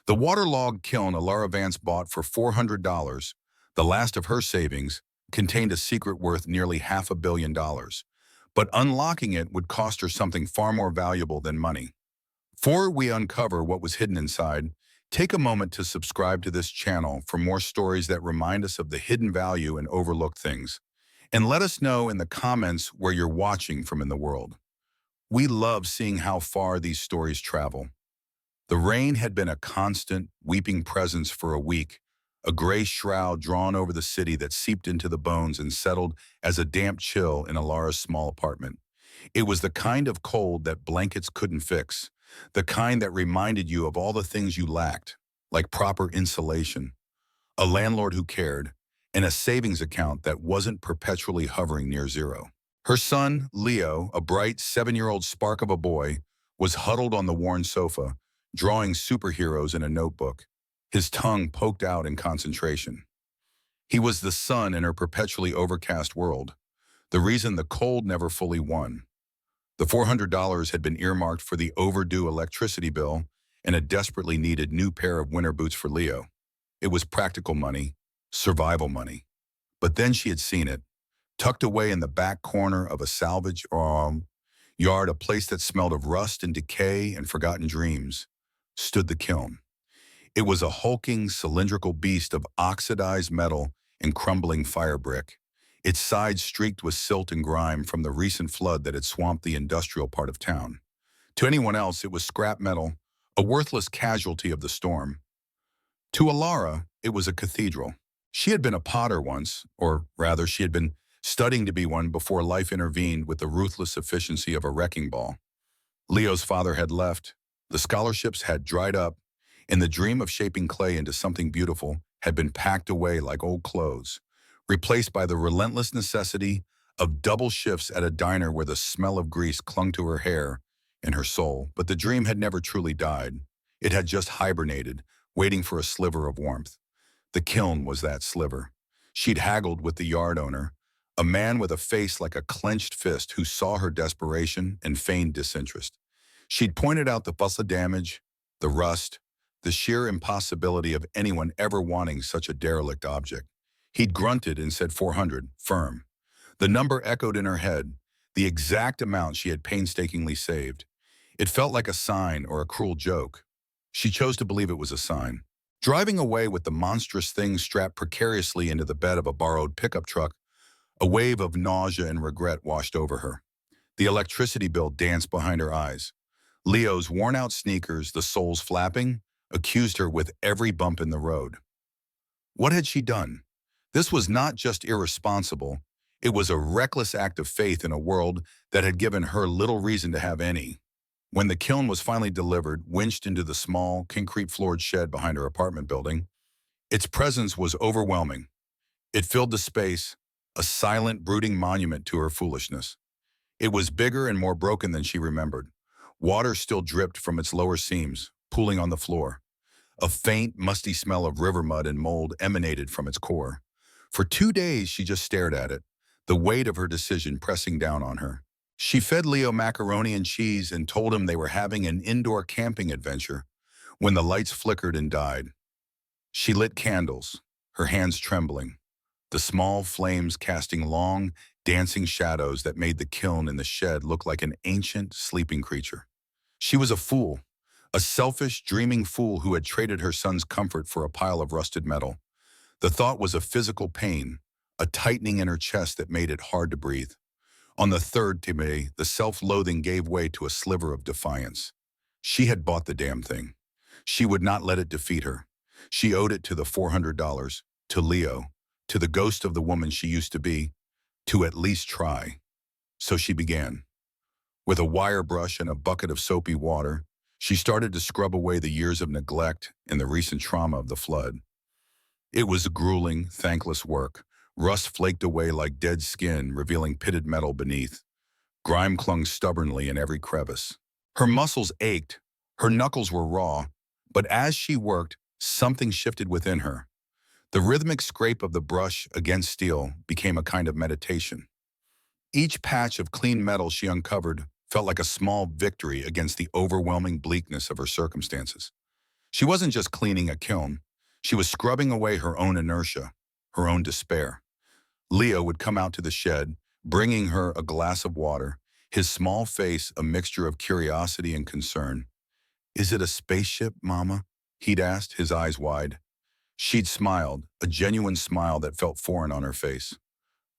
The waterlogged kiln Alara Vance bought for $400, the last of her savings, contained a secret worth nearly $500 million. But unlocking it would cost her something far more valuable than money. Before we uncover what was hidden inside, take a moment to subscribe to this channel for more stories that remind us of the hidden value and overlooked things. And let us know in the comments where you're watching from in the world. We love seeing how far these stories travel. The rain had been a constant, weeping presence for a week, a gray shroud drawn over the city that seeped into the bones and settled as a damp chill in Alara's small apartment. It was the kind of cold that blankets couldn't fix, the kind that reminded you of all the things you lacked, like proper insulation, a landlord who cared, and a savings account that wasn't perpetually hovering near zero. Her son, Leo, a bright 7-year-old spark of a boy, was huddled on the worn sofa, drawing superheroes in a notebook, his tongue poked out in concentration. He was the sun in her perpetually overcast world, the reason the cold never fully won. The $400 had been earmarked for the overdue electricity bill and a desperately needed new pair of winter boots for Leo. It was practical money, survival money. But then she had seen it, tucked away in the back corner of a salvage yard, a place that smelled of rust and decay and forgotten dreams, stood the kiln. It was a hulking, cylindrical beast of oxidized metal and crumbling fire brick, its sides streaked with silt and grime from the recent flood that had swamped the industrial part of town. To anyone else, it was scrap metal, a worthless casualty of the storm. To Alara, it was a cathedral. She had been a potter once, or rather, she had been studying to be one before life intervened with the ruthless efficiency of a wrecking ball. Leo's father had left, the scholarships had dried up, and the dream of shaping clay into something beautiful had been packed away like old clothes, replaced by the relentless necessity of double shifts at a diner where the smell of grease clung to her hair and her soul. But the dream had never truly died. It had just hibernated, waiting for a sliver of warmth. The kiln was that sliver. She'd haggled with the yard owner, a man with a face like a clenched fist who saw her desperation and feigned disinterest. She'd pointed out the fuss of damage, the rust, the sheer impossibility of anyone ever wanting such a derelict object. He'd grunted and said 400, firm. The number echoed in her head, the exact amount she had painstakingly saved. It felt like a sign or a cruel joke. She chose to believe it was a sign. Driving away with the monstrous thing strapped precariously into the bed of a borrowed pickup truck, a wave of nausea and regret washed over her. The electricity bill danced behind her eyes. Leo's worn-out sneakers, the soles flapping, accused her with every bump in the road. What had she done? This was not just irresponsible, it was a reckless act of faith in a world that had given her little reason to have any. When the kiln was finally delivered, winched into the small, concrete-floored shed behind her apartment building, its presence was overwhelming. It filled the space, a silent, brooding monument to her foolishness. It was bigger and more broken than she remembered. Water still dripped from its lower seams, pooling on the floor. A faint, musty smell of river mud and mold emanated from its core. For 2 days, she just stared at it, the weight of her decision pressing down on her. She fed Leo macaroni and cheese and told him they were having an indoor camping adventure when the lights flickered and died. She lit candles, her hands trembling, the small flames casting long, dancing shadows that made the kiln in the shed look like an ancient, sleeping creature. She was a fool, a selfish, dreaming fool who had traded her son's comfort for a pile of rusted metal. The thought was a physical pain, a tightening in her chest that made it hard to breathe. On the third day, the self-loathing gave way to a sliver of defiance. She had bought the damn thing. She would not let it defeat her. She owed it to the $400, to Leo, to the ghost of the woman she used to be, to at least try. So she began. With a wire brush and a bucket of soapy water, she started to scrub away the years of neglect and the recent trauma of the flood. It was grueling, thankless work. Rust flaked away like dead skin, revealing pitted metal beneath. Grime clung stubbornly in every crevice. Her muscles ached, her knuckles were raw, but as she worked, something shifted within her. The rhythmic scrape of the brush against steel became a kind of meditation. Each patch of clean metal she uncovered felt like a small victory against the overwhelming bleakness of her circumstances. She wasn't just cleaning a kiln. She was scrubbing away her own inertia, her own despair. Leo would come out to the shed, bringing her a glass of water, his small face a mixture of curiosity and concern. "Is it a spaceship, Mama?" he'd asked, his eyes wide. She'd smiled, a genuine smile that felt foreign on her face.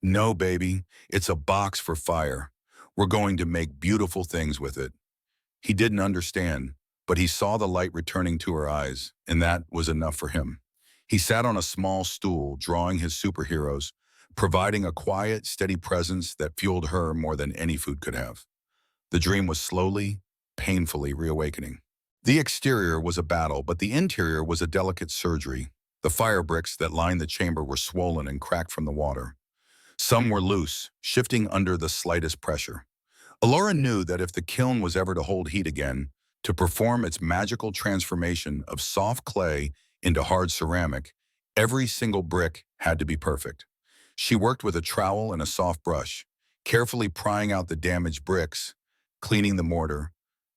"No, baby, it's a box for fire. We're going to make beautiful things with it." He didn't understand, but he saw the light returning to her eyes, and that was enough for him. He sat on a small stool, drawing his superheroes, providing a quiet, steady presence that fueled her more than any food could have. The dream was slowly, painfully reawakening. The exterior was a battle, but the interior was a delicate surgery. The fire bricks that lined the chamber were swollen and cracked from the water. Some were loose, shifting under the slightest pressure. Alora knew that if the kiln was ever to hold heat again, to perform its magical transformation of soft clay into hard ceramic, every single brick had to be perfect. She worked with a trowel and a soft brush, carefully prying out the damaged bricks, cleaning the mortar,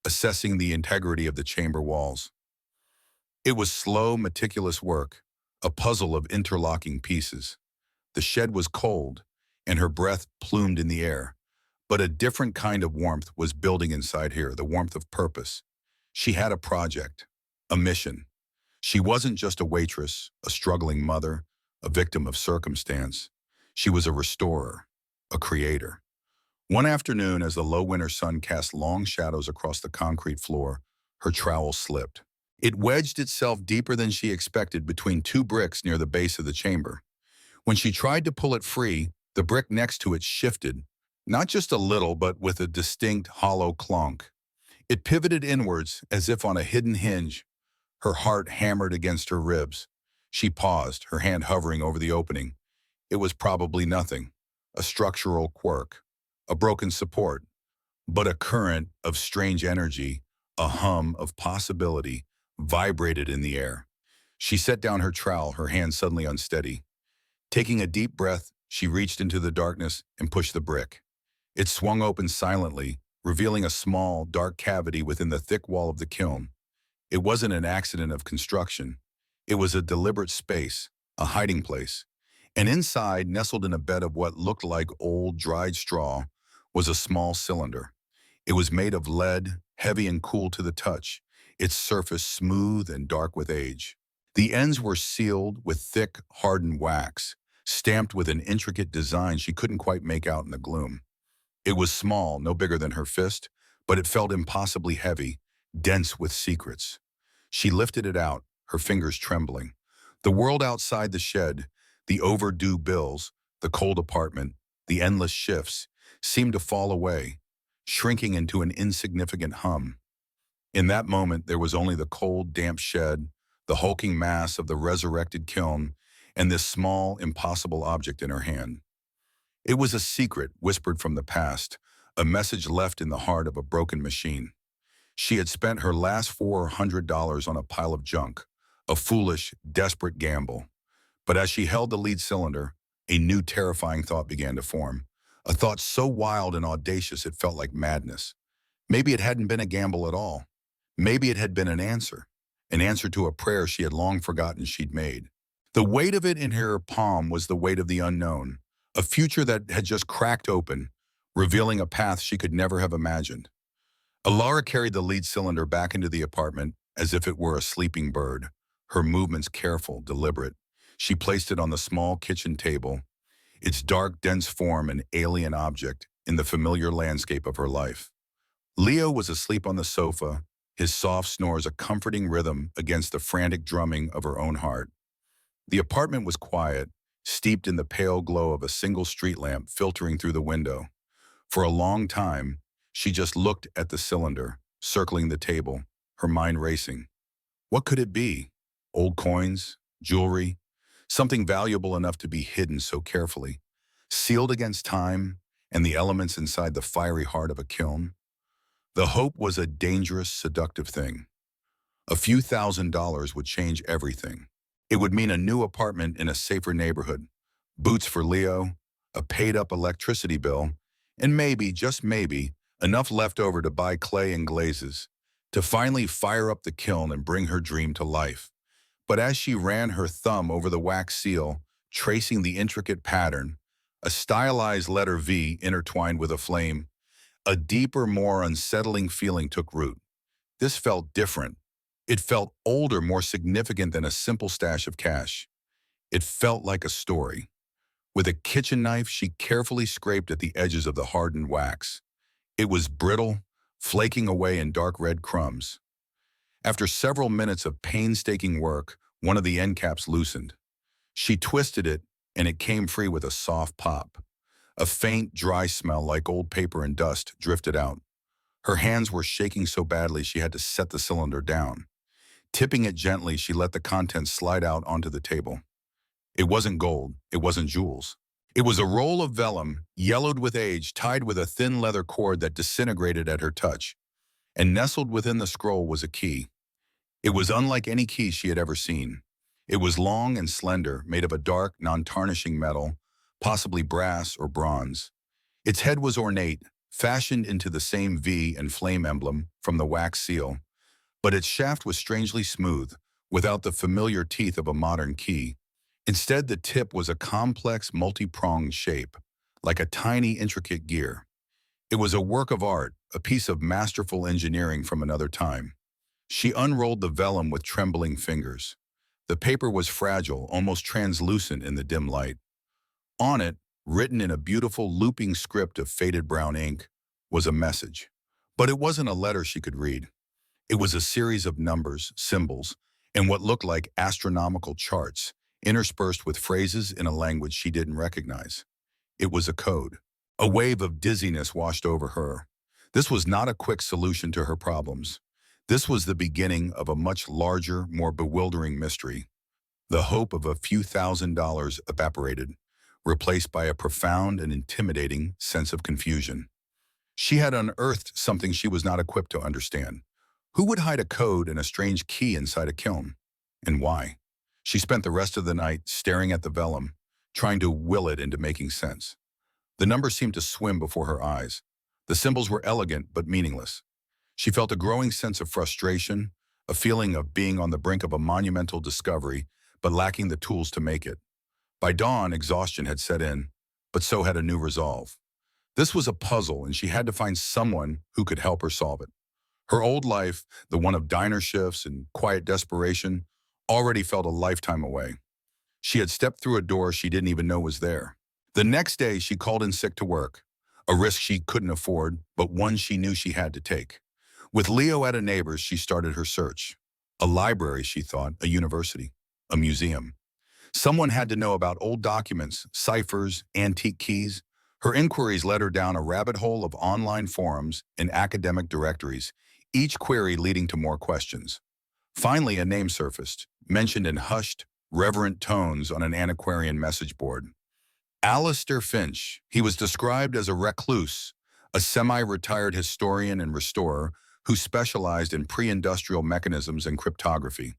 assessing the integrity of the chamber walls. It was slow, meticulous work, a puzzle of interlocking pieces. The shed was cold, and her breath plumed in the air. But a different kind of warmth was building inside here, the warmth of purpose. She had a project, a mission. She wasn't just a waitress, a struggling mother, a victim of circumstance. She was a restorer, a creator. One afternoon, as the low winter sun cast long shadows across the concrete floor, her trowel slipped. It wedged itself deeper than she expected between two bricks near the base of the chamber. When she tried to pull it free, the brick next to it shifted, not just a little, but with a distinct hollow clunk. It pivoted inwards as if on a hidden hinge. Her heart hammered against her ribs. She paused, her hand hovering over the opening. It was probably nothing, a structural quirk, a broken support, but a current of strange energy, a hum of possibility, vibrated in the air. She set down her trowel, her hand suddenly unsteady. Taking a deep breath, she reached into the darkness and pushed the brick. It swung open silently, revealing a small, dark cavity within the thick wall of the kiln. It wasn't an accident of construction. It was a deliberate space, a hiding place. And inside, nestled in a bed of what looked like old, dried straw, was a small cylinder. It was made of lead, heavy and cool to the touch, its surface smooth and dark with age. The ends were sealed with thick, hardened wax, stamped with an intricate design she couldn't quite make out in the gloom. It was small, no bigger than her fist, but it felt impossibly heavy, dense with secrets. She lifted it out, her fingers trembling. The world outside the shed, the overdue bills, the cold apartment, the endless shifts, seemed to fall away, shrinking into an insignificant hum. In that moment, there was only the cold, damp shed, the hulking mass of the resurrected kiln, and this small, impossible object in her hand. It was a secret whispered from the past, a message left in the heart of a broken machine. She had spent her last $400 on a pile of junk, a foolish, desperate gamble. But as she held the lead cylinder, a new terrifying thought began to form, a thought so wild and audacious it felt like madness. Maybe it hadn't been a gamble at all. Maybe it had been an answer to a prayer she had long forgotten she'd made. The weight of it in her palm was the weight of the unknown, a future that had just cracked open, revealing a path she could never have imagined. Alara carried the lead cylinder back into the apartment as if it were a sleeping bird, her movements careful, deliberate. She placed it on the small kitchen table, its dark, dense form an alien object in the familiar landscape of her life. Leo was asleep on the sofa, his soft snores a comforting rhythm against the frantic drumming of her own heart. The apartment was quiet, steeped in the pale glow of a single street lamp filtering through the window. For a long time, she just looked at the cylinder, circling the table, her mind racing. What could it be? Old coins? Jewelry? Something valuable enough to be hidden so carefully, sealed against time and the elements inside the fiery heart of a kiln? The hope was a dangerous, seductive thing. A few $1,000s would change everything. It would mean a new apartment in a safer neighborhood, boots for Leo, a paid-up electricity bill, and maybe, just maybe, enough left over to buy clay and glazes. to finally fire up the kiln and bring her dream to life. But as she ran her thumb over the wax seal, tracing the intricate pattern, a stylized letter V intertwined with a flame, a deeper, more unsettling feeling took root. This felt different. It felt older, more significant than a simple stash of cash. It felt like a story. With a kitchen knife, she carefully scraped at the edges of the hardened wax. It was brittle, flaking away in dark red crumbs. After several minutes of painstaking work, one of the end caps loosened. She twisted it, and it came free with a soft pop. A faint, dry smell like old paper and dust drifted out. Her hands were shaking so badly she had to set the cylinder down. Tipping it gently, she let the contents slide out onto the table. It wasn't gold, it wasn't jewels. It was a roll of vellum, yellowed with age, tied with a thin leather cord that disintegrated at her touch. And nestled within the scroll was a key. It was unlike any key she had ever seen. It was long and slender, made of a dark, non-tarnishing metal, possibly brass or bronze. Its head was ornate, fashioned into the same V and flame emblem from the wax seal, but its shaft was strangely smooth, without the familiar teeth of a modern key. Instead, the tip was a complex, multi-pronged shape, like a tiny, intricate gear. It was a work of art, a piece of masterful engineering from another time. She unrolled the vellum with trembling fingers. The paper was fragile, almost translucent in the dim light. On it, written in a beautiful looping script of faded brown ink, was a message. But it wasn't a letter she could read. It was a series of numbers, symbols, and what looked like astronomical charts, interspersed with phrases in a language she didn't recognize. It was a code. A wave of dizziness washed over her. This was not a quick solution to her problems. This was the beginning of a much larger, more bewildering mystery. The hope of a few $1,000s evaporated, replaced by a profound and intimidating sense of confusion. She had unearthed something she was not equipped to understand. Who would hide a code and a strange key inside a kiln? And why? She spent the rest of the night staring at the vellum, trying to will it into making sense. The numbers seemed to swim before her eyes. The symbols were elegant but meaningless. She felt a growing sense of frustration, a feeling of being on the brink of a monumental discovery, but lacking the tools to make it. By dawn, exhaustion had set in, but so had a new resolve. This was a puzzle, and she had to find someone who could help her solve it. Her old life, the one of diner shifts and quiet desperation, already felt a lifetime away. She had stepped through a door she didn't even know was there. The next day, she called in sick to work, a risk she couldn't afford, but one she knew she had to take. With Leo at a neighbor's, she started her search. A library, she thought, a university, a museum. Someone had to know about old documents, ciphers, antique keys. Her inquiries led her down a rabbit hole of online forums and academic directories, each query leading to more questions. Finally, a name surfaced, mentioned in hushed, reverent tones on an antiquarian message board. Alistair Finch. He was described as a recluse, a semi-retired historian and restorer who specialized in pre-industrial mechanisms and cryptography.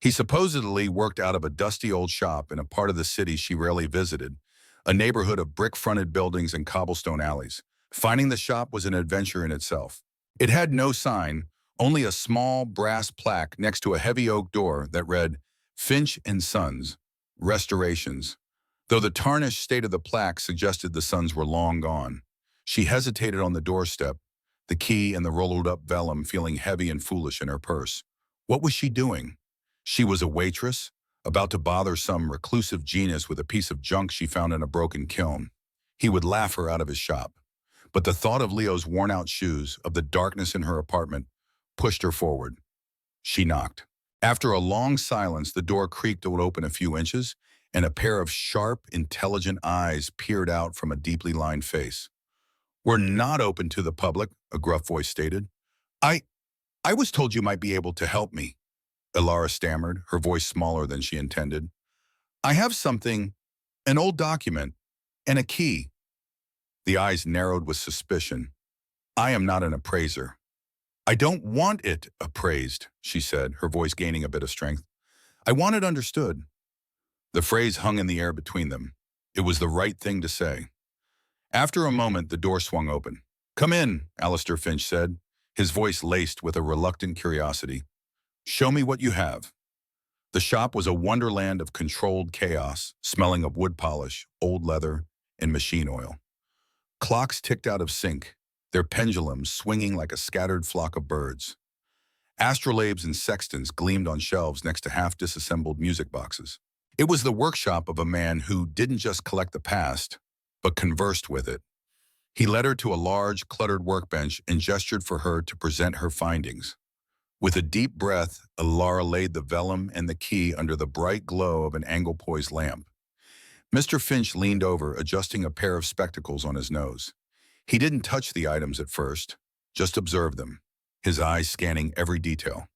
He supposedly worked out of a dusty old shop in a part of the city she rarely visited, a neighborhood of brick-fronted buildings and cobblestone alleys. Finding the shop was an adventure in itself. It had no sign, only a small brass plaque next to a heavy oak door that read, Finch and Sons, Restorations. Though the tarnished state of the plaque suggested the sons were long gone. She hesitated on the doorstep, the key and the rolled-up vellum feeling heavy and foolish in her purse. What was she doing? She was a waitress, about to bother some reclusive genius with a piece of junk she found in a broken kiln. He would laugh her out of his shop. But the thought of Leo's worn-out shoes, of the darkness in her apartment, pushed her forward. She knocked. After a long silence, the door creaked open a few inches, and a pair of sharp, intelligent eyes peered out from a deeply lined face. "We're not open to the public," a gruff voice stated. I was told you might be able to help me," Ilara stammered, her voice smaller than she intended. "I have something, an old document, and a key." The eyes narrowed with suspicion. "I am not an appraiser." "I don't want it appraised," she said, her voice gaining a bit of strength. "I want it understood." The phrase hung in the air between them. It was the right thing to say. After a moment, the door swung open. "Come in," Alistair Finch said. his voice laced with a reluctant curiosity. "Show me what you have." The shop was a wonderland of controlled chaos, smelling of wood polish, old leather, and machine oil. Clocks ticked out of sync, their pendulums swinging like a scattered flock of birds. Astrolabes and sextants gleamed on shelves next to half-disassembled music boxes. It was the workshop of a man who didn't just collect the past, but conversed with it. He led her to a large, cluttered workbench and gestured for her to present her findings. With a deep breath, Alara laid the vellum and the key under the bright glow of an angle-poised lamp. Mr. Finch leaned over, adjusting a pair of spectacles on his nose. He didn't touch the items at first, just observed them, his eyes scanning every detail.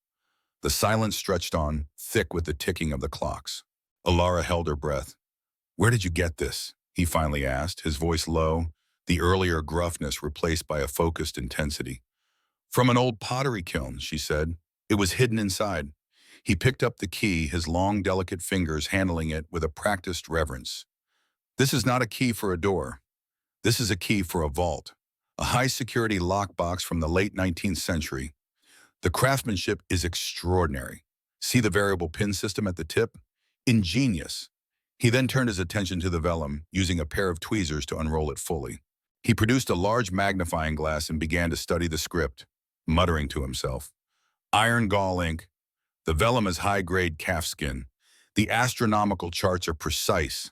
The silence stretched on, thick with the ticking of the clocks. Alara held her breath. "Where did you get this?" he finally asked, his voice low, the earlier gruffness replaced by a focused intensity. "From an old pottery kiln," she said. "It was hidden inside." He picked up the key, his long, delicate fingers handling it with a practiced reverence. "This is not a key for a door. This is a key for a vault, a high-security lockbox from the late 19th century. The craftsmanship is extraordinary. See the variable pin system at the tip? Ingenious." He then turned his attention to the vellum, using a pair of tweezers to unroll it fully. He produced a large magnifying glass and began to study the script, muttering to himself. "Iron gall ink. The vellum is high-grade calfskin. The astronomical charts are precise,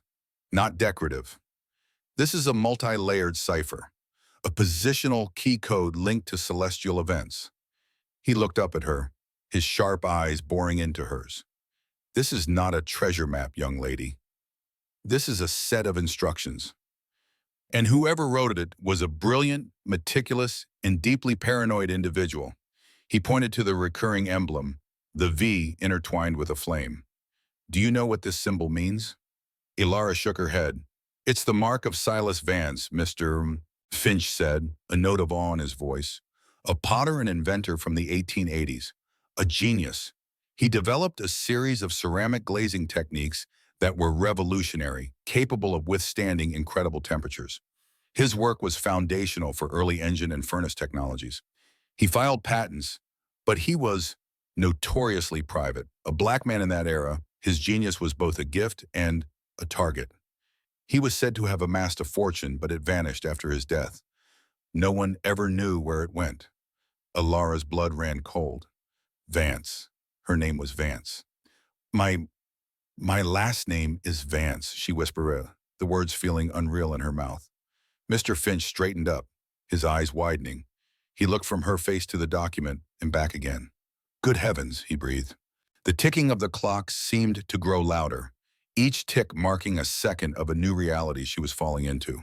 not decorative. This is a multi-layered cipher, a positional key code linked to celestial events." He looked up at her, his sharp eyes boring into hers. "This is not a treasure map, young lady. This is a set of instructions. And whoever wrote it was a brilliant, meticulous, and deeply paranoid individual." He pointed to the recurring emblem, the V intertwined with a flame. "Do you know what this symbol means?" Alara shook her head. "It's the mark of Silas Vance," Mr. Finch said, a note of awe in his voice. "A potter and inventor from the 1880s. A genius. He developed a series of ceramic glazing techniques that were revolutionary, capable of withstanding incredible temperatures. His work was foundational for early engine and furnace technologies. He filed patents, but he was notoriously private. A black man in that era, his genius was both a gift and a target. He was said to have amassed a fortune, but it vanished after his death. No one ever knew where it went." Alara's blood ran cold. "Vance." Her name was Vance. My last name is Vance," she whispered, the words feeling unreal in her mouth. Mr. Finch straightened up, his eyes widening. He looked from her face to the document and back again. "Good heavens," he breathed. The ticking of the clocks seemed to grow louder, each tick marking a second of a new reality she was falling into.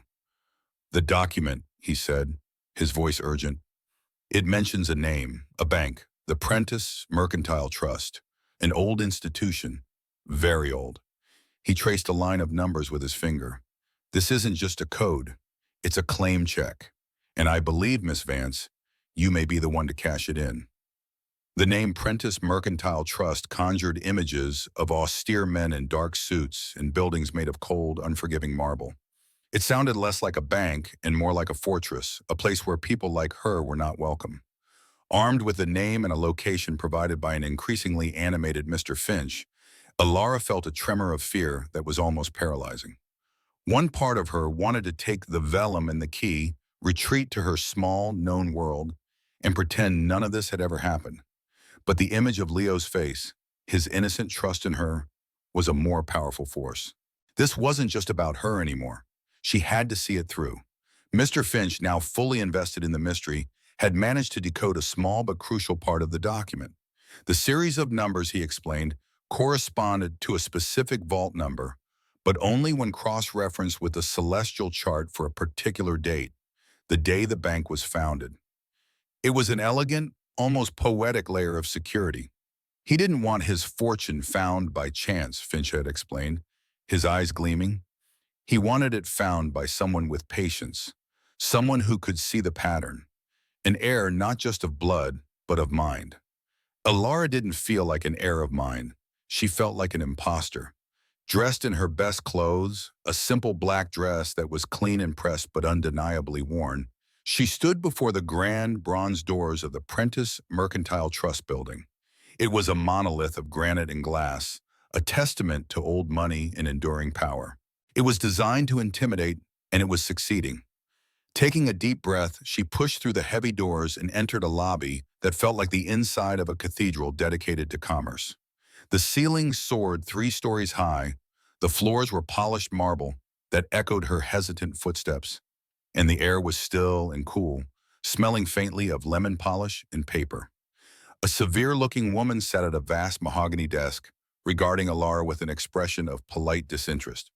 "The document," he said, his voice urgent. "It mentions a name, a bank, the Prentice Mercantile Trust, an old institution, very old." He traced a line of numbers with his finger. "This isn't just a code, it's a claim check. And I believe, Miss Vance, you may be the one to cash it in." The name Prentice Mercantile Trust conjured images of austere men in dark suits and buildings made of cold, unforgiving marble. It sounded less like a bank and more like a fortress, a place where people like her were not welcome. Armed with a name and a location provided by an increasingly animated Mr. Finch, Alara felt a tremor of fear that was almost paralyzing. One part of her wanted to take the vellum and the key, retreat to her small, known world, and pretend none of this had ever happened. But the image of Leo's face, his innocent trust in her, was a more powerful force. This wasn't just about her anymore. She had to see it through. Mr. Finch, now fully invested in the mystery, had managed to decode a small but crucial part of the document. The series of numbers, he explained, corresponded to a specific vault number, but only when cross-referenced with a celestial chart for a particular date, the day the bank was founded. It was an elegant, almost poetic layer of security. He didn't want his fortune found by chance, Finch had explained, his eyes gleaming. He wanted it found by someone with patience, someone who could see the pattern, an heir not just of blood, but of mind. Alara didn't feel like an heir of mind. She felt like an imposter. Dressed in her best clothes, a simple black dress that was clean and pressed but undeniably worn, She stood before the grand bronze doors of the Prentice Mercantile Trust building. It was a monolith of granite and glass, a testament to old money and enduring power. It was designed to intimidate, and it was succeeding. Taking a deep breath, she pushed through the heavy doors and entered a lobby that felt like the inside of a cathedral dedicated to commerce. The ceiling soared 3 stories high, the floors were polished marble that echoed her hesitant footsteps, and the air was still and cool, smelling faintly of lemon polish and paper. A severe-looking woman sat at a vast mahogany desk, regarding Alara with an expression of polite disinterest.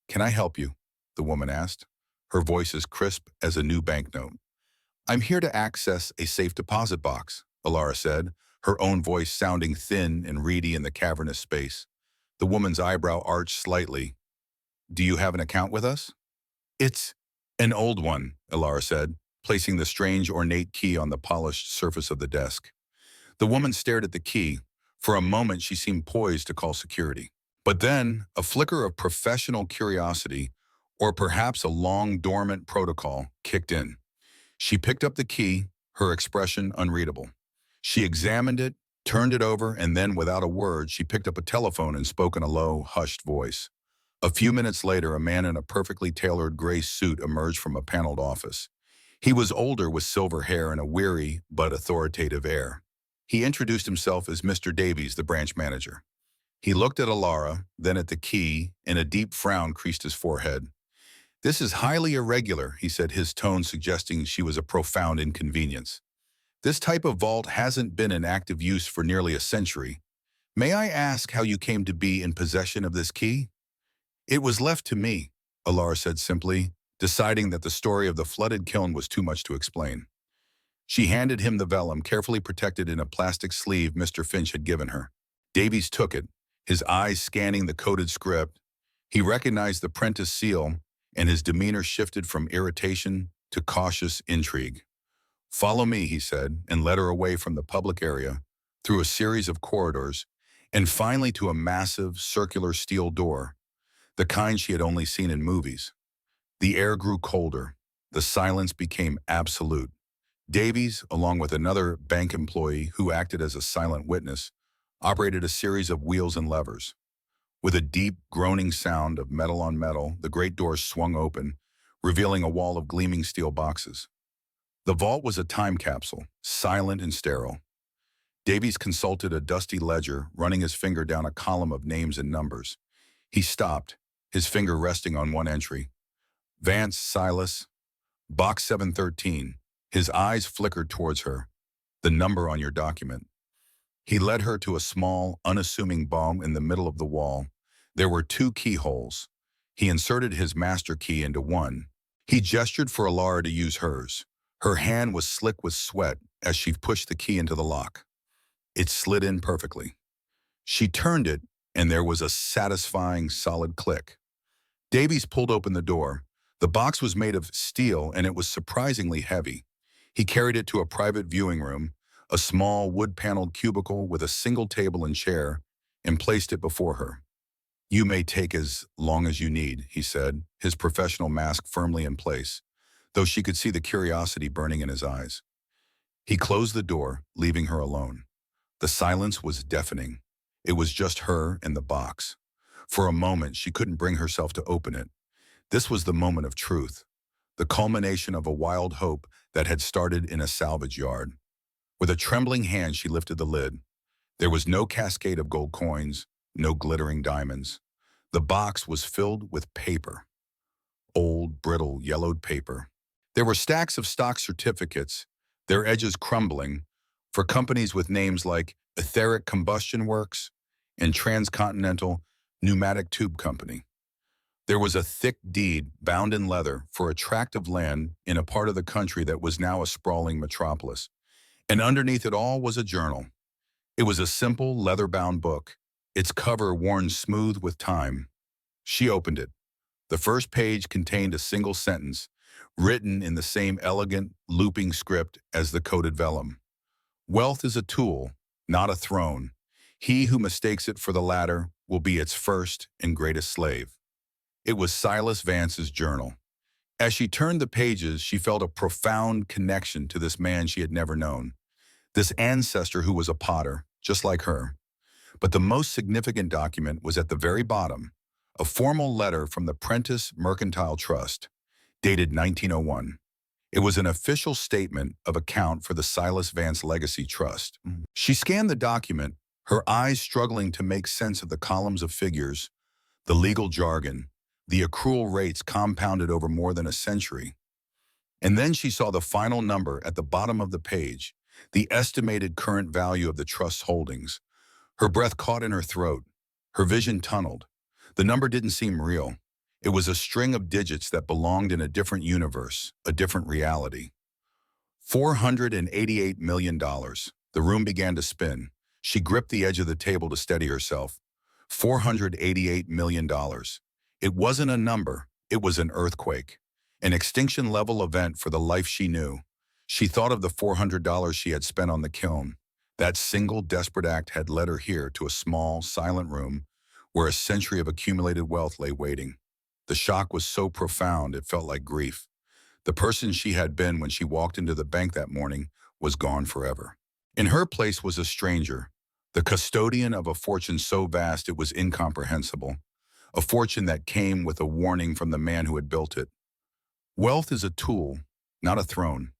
"Can I help you?" the woman asked, her voice as crisp as a new banknote. "I'm here to access a safe deposit box," Alara said, her own voice sounding thin and reedy in the cavernous space. The woman's eyebrow arched slightly. "Do you have an account with us?" "It's an old one," Alara said, placing the strange ornate key on the polished surface of the desk. The woman stared at the key. For a moment, she seemed poised to call security. But then, a flicker of professional curiosity, or perhaps a long dormant protocol, kicked in. She picked up the key, her expression unreadable. She examined it, turned it over, and then, without a word, she picked up a telephone and spoke in a low, hushed voice. A few minutes later, a man in a perfectly tailored gray suit emerged from a paneled office. He was older, with silver hair and a weary but authoritative air. He introduced himself as Mr. Davies, the branch manager. He looked at Alara, then at the key, and a deep frown creased his forehead. "This is highly irregular," he said, his tone suggesting she was a profound inconvenience. "This type of vault hasn't been in active use for nearly a century. May I ask how you came to be in possession of this key?" "It was left to me," Alara said simply, deciding that the story of the flooded kiln was too much to explain. She handed him the vellum, carefully protected in a plastic sleeve Mr. Finch had given her. Davies took it, his eyes scanning the coded script. He recognized the Prentice seal, and his demeanor shifted from irritation to cautious intrigue. "Follow me," he said, and led her away from the public area, through a series of corridors, and finally to a massive, circular steel door, the kind she had only seen in movies. The air grew colder. The silence became absolute. Davies, along with another bank employee who acted as a silent witness, operated a series of wheels and levers. With a deep, groaning sound of metal on metal, the great doors swung open, revealing a wall of gleaming steel boxes. The vault was a time capsule, silent and sterile. Davies consulted a dusty ledger, running his finger down a column of names and numbers. He stopped, his finger resting on one entry. "Vance Silas, Box 713. His eyes flickered towards her. "The number on your document." He led her to a small, unassuming bong in the middle of the wall. There were 2 keyholes. He inserted his master key into one. He gestured for Alara to use hers. Her hand was slick with sweat as she pushed the key into the lock. It slid in perfectly. She turned it, and there was a satisfying, solid click. Davies pulled open the door. The box was made of steel, and it was surprisingly heavy. He carried it to a private viewing room, a small wood-paneled cubicle with a single table and chair, and placed it before her. "You may take as long as you need," he said, his professional mask firmly in place, though she could see the curiosity burning in his eyes. He closed the door, leaving her alone. The silence was deafening. It was just her and the box. For a moment, she couldn't bring herself to open it. This was the moment of truth, the culmination of a wild hope that had started in a salvage yard. With a trembling hand, she lifted the lid. There was no cascade of gold coins, no glittering diamonds. The box was filled with paper. Old, brittle, yellowed paper. There were stacks of stock certificates, their edges crumbling, for companies with names like Etheric Combustion Works and Transcontinental Pneumatic Tube Company. There was a thick deed, bound in leather, for a tract of land in a part of the country that was now a sprawling metropolis. And underneath it all was a journal. It was a simple, leather-bound book, its cover worn smooth with time. She opened it. The first page contained a single sentence, written in the same elegant, looping script as the coded vellum. "Wealth is a tool, not a throne. He who mistakes it for the latter will be its first and greatest slave." It was Silas Vance's journal. As she turned the pages, she felt a profound connection to this man she had never known, this ancestor who was a potter, just like her. But the most significant document was at the very bottom, a formal letter from the Prentice Mercantile Trust, dated 1901. It was an official statement of account for the Silas Vance Legacy Trust. She scanned the document, her eyes struggling to make sense of the columns of figures, the legal jargon, the accrual rates compounded over more than a century. And then she saw the final number at the bottom of the page, the estimated current value of the trust's holdings. Her breath caught in her throat. Her vision tunneled. The number didn't seem real. It was a string of digits that belonged in a different universe, a different reality. $488 million. The room began to spin. She gripped the edge of the table to steady herself. $488 million. It wasn't a number, it was an earthquake. An extinction-level event for the life she knew. She thought of the $400 she had spent on the kiln. That single desperate act had led her here to a small, silent room where a century of accumulated wealth lay waiting. The shock was so profound it felt like grief. The person she had been when she walked into the bank that morning was gone forever. In her place was a stranger, the custodian of a fortune so vast it was incomprehensible, a fortune that came with a warning from the man who had built it. Wealth is a tool, not a throne.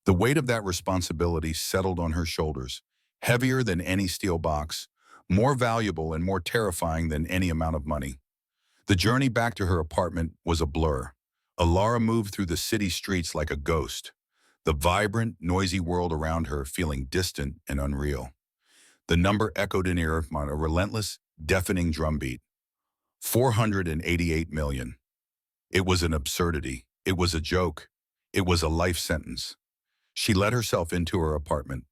The weight of that responsibility settled on her shoulders, heavier than any steel box, more valuable and more terrifying than any amount of money. The journey back to her apartment was a blur. Alara moved through the city streets like a ghost, the vibrant, noisy world around her feeling distant and unreal. The number echoed in ear on a relentless, deafening drumbeat. 488 million. It was an absurdity. It was a joke. It was a life sentence. She let herself into her apartment,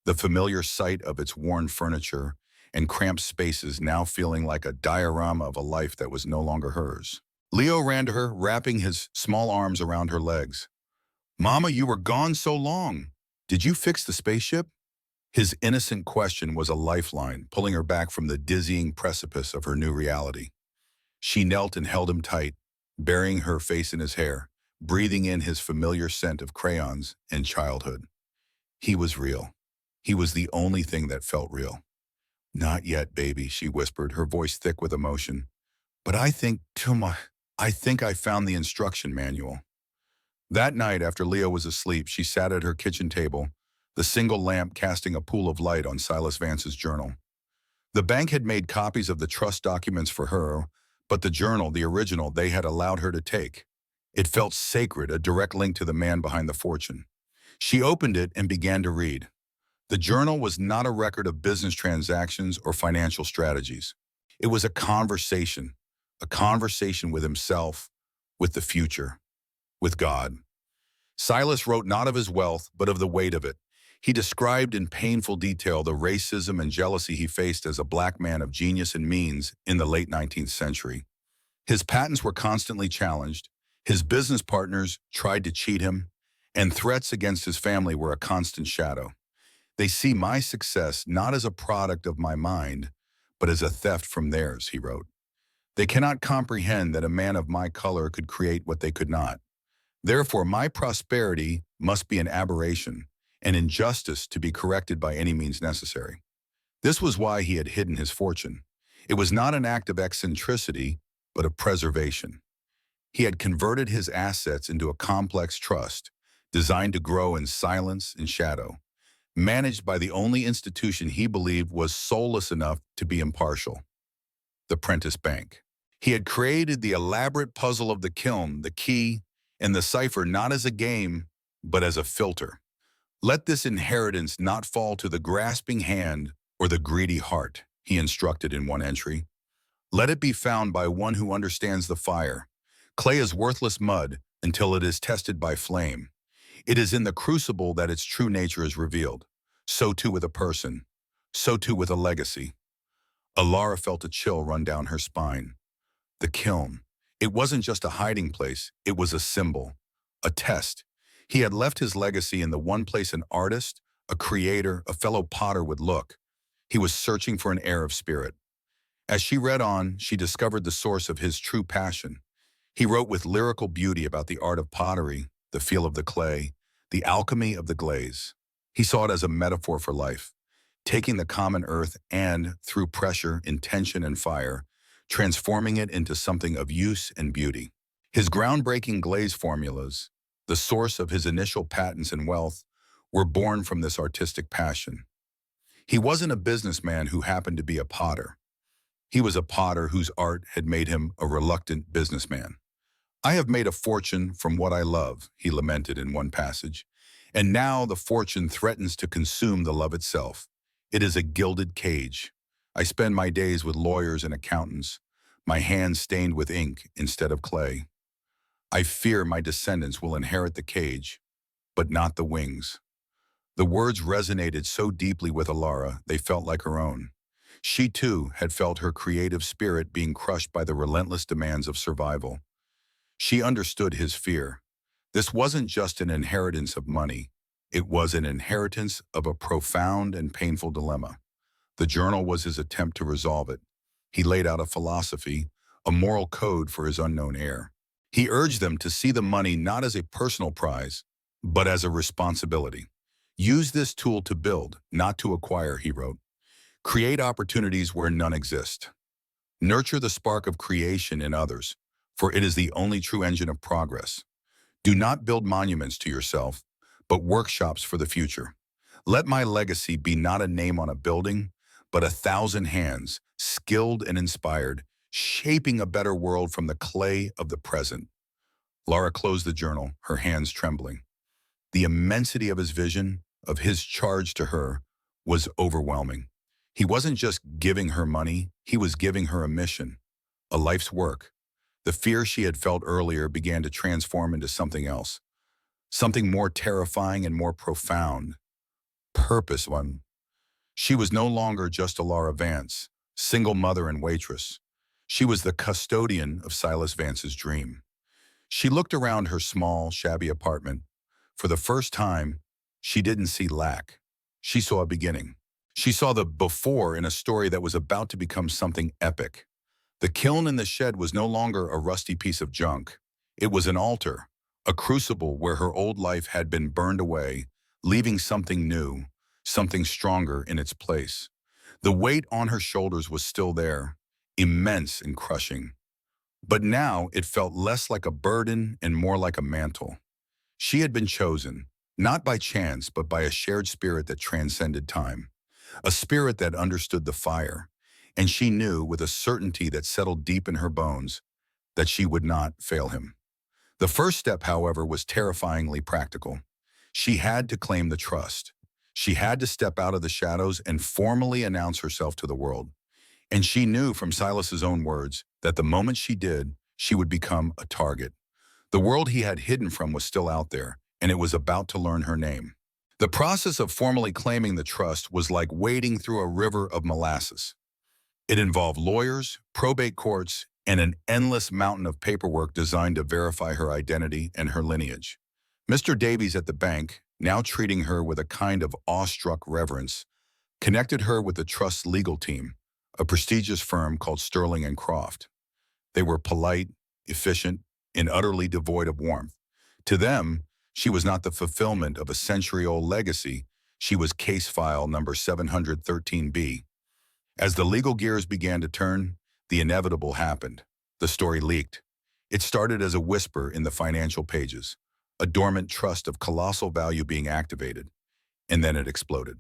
the familiar sight of its worn furniture and cramped spaces now feeling like a diorama of a life that was no longer hers. Leo ran to her, wrapping his small arms around her legs. "Mama, you were gone so long. Did you fix the spaceship?" His innocent question was a lifeline, pulling her back from the dizzying precipice of her new reality. She knelt and held him tight, burying her face in his hair, breathing in his familiar scent of crayons and childhood. He was real. He was the only thing that felt real. "Not yet, baby," she whispered, her voice thick with emotion. "But I think I found the instruction manual." That night, after Leo was asleep, she sat at her kitchen table, the single lamp casting a pool of light on Silas Vance's journal. The bank had made copies of the trust documents for her, but the journal, the original, they had allowed her to take. It felt sacred, a direct link to the man behind the fortune. She opened it and began to read. The journal was not a record of business transactions or financial strategies. It was a conversation with himself, with the future, with God. Silas wrote not of his wealth, but of the weight of it. He described in painful detail the racism and jealousy he faced as a black man of genius and means in the late 19th century. His patents were constantly challenged, his business partners tried to cheat him, and threats against his family were a constant shadow. "They see my success not as a product of my mind, but as a theft from theirs," he wrote. "They cannot comprehend that a man of my color could create what they could not. Therefore, my prosperity must be an aberration, an injustice to be corrected by any means necessary." This was why he had hidden his fortune. It was not an act of eccentricity, but of preservation. He had converted his assets into a complex trust, designed to grow in silence and shadow, managed by the only institution he believed was soulless enough to be impartial, the Prentice Bank. He had created the elaborate puzzle of the kiln, the key, and the cipher not as a game, but as a filter. "Let this inheritance not fall to the grasping hand or the greedy heart," he instructed in one entry. "Let it be found by one who understands the fire. Clay is worthless mud until it is tested by flame. It is in the crucible that its true nature is revealed. So too with a person. So too with a legacy." Alara felt a chill run down her spine. The kiln. It wasn't just a hiding place, it was a symbol, a test. He had left his legacy in the one place an artist, a creator, a fellow potter would look. He was searching for an heir of spirit. As she read on, she discovered the source of his true passion. He wrote with lyrical beauty about the art of pottery, the feel of the clay, the alchemy of the glaze. He saw it as a metaphor for life, taking the common earth and, through pressure, intention, and fire, transforming it into something of use and beauty. His groundbreaking glaze formulas, the source of his initial patents and wealth, were born from this artistic passion. He wasn't a businessman who happened to be a potter. He was a potter whose art had made him a reluctant businessman. "I have made a fortune from what I love," he lamented in one passage, "and now the fortune threatens to consume the love itself. It is a gilded cage. I spend my days with lawyers and accountants, my hands stained with ink instead of clay. I fear my descendants will inherit the cage, but not the wings." The words resonated so deeply with Alara, they felt like her own. She, too, had felt her creative spirit being crushed by the relentless demands of survival. She understood his fear. This wasn't just an inheritance of money. It was an inheritance of a profound and painful dilemma. The journal was his attempt to resolve it. He laid out a philosophy, a moral code for his unknown heir. He urged them to see the money not as a personal prize, but as a responsibility. "Use this tool to build, not to acquire," he wrote. "Create opportunities where none exist. Nurture the spark of creation in others, for it is the only true engine of progress. Do not build monuments to yourself, but workshops for the future. Let my legacy be not a name on a building, but 1,000 hands, skilled and inspired, shaping a better world from the clay of the present." Lara closed the journal, her hands trembling. The immensity of his vision, of his charge to her, was overwhelming. He wasn't just giving her money, he was giving her a mission, a life's work. The fear she had felt earlier began to transform into something else, something more terrifying and more profound. Purpose one. She was no longer just Alara Vance, single mother and waitress. She was the custodian of Silas Vance's dream. She looked around her small, shabby apartment. For the first time, she didn't see lack. She saw a beginning. She saw the before in a story that was about to become something epic. The kiln in the shed was no longer a rusty piece of junk. It was an altar, a crucible where her old life had been burned away, leaving something new, something stronger in its place. The weight on her shoulders was still there, immense and crushing. But now it felt less like a burden and more like a mantle. She had been chosen, not by chance, but by a shared spirit that transcended time, a spirit that understood the fire, and she knew with a certainty that settled deep in her bones that she would not fail him. The first step, however, was terrifyingly practical. She had to claim the trust. She had to step out of the shadows and formally announce herself to the world. And she knew from Silas's own words that the moment she did, she would become a target. The world he had hidden from was still out there, and it was about to learn her name. The process of formally claiming the trust was like wading through a river of molasses. It involved lawyers, probate courts, and an endless mountain of paperwork designed to verify her identity and her lineage. Mr. Davies at the bank, now treating her with a kind of awestruck reverence, connected her with the trust's legal team, a prestigious firm called Sterling and Croft. They were polite, efficient, and utterly devoid of warmth. To them, she was not the fulfillment of a century-old legacy. She was case file number 713B. As the legal gears began to turn, the inevitable happened. The story leaked. It started as a whisper in the financial pages, a dormant trust of colossal value being activated, and then it exploded.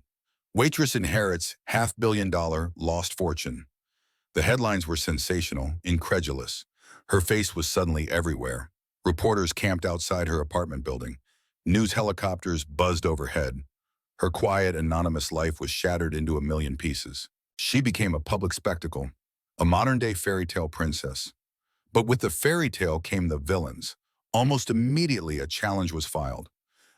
Waitress inherits $500 million lost fortune. The headlines were sensational, incredulous. Her face was suddenly everywhere. Reporters camped outside her apartment building. News helicopters buzzed overhead. Her quiet, anonymous life was shattered into a million pieces. She became a public spectacle, a modern-day fairy tale princess. But with the fairy tale came the villains. Almost immediately, a challenge was filed.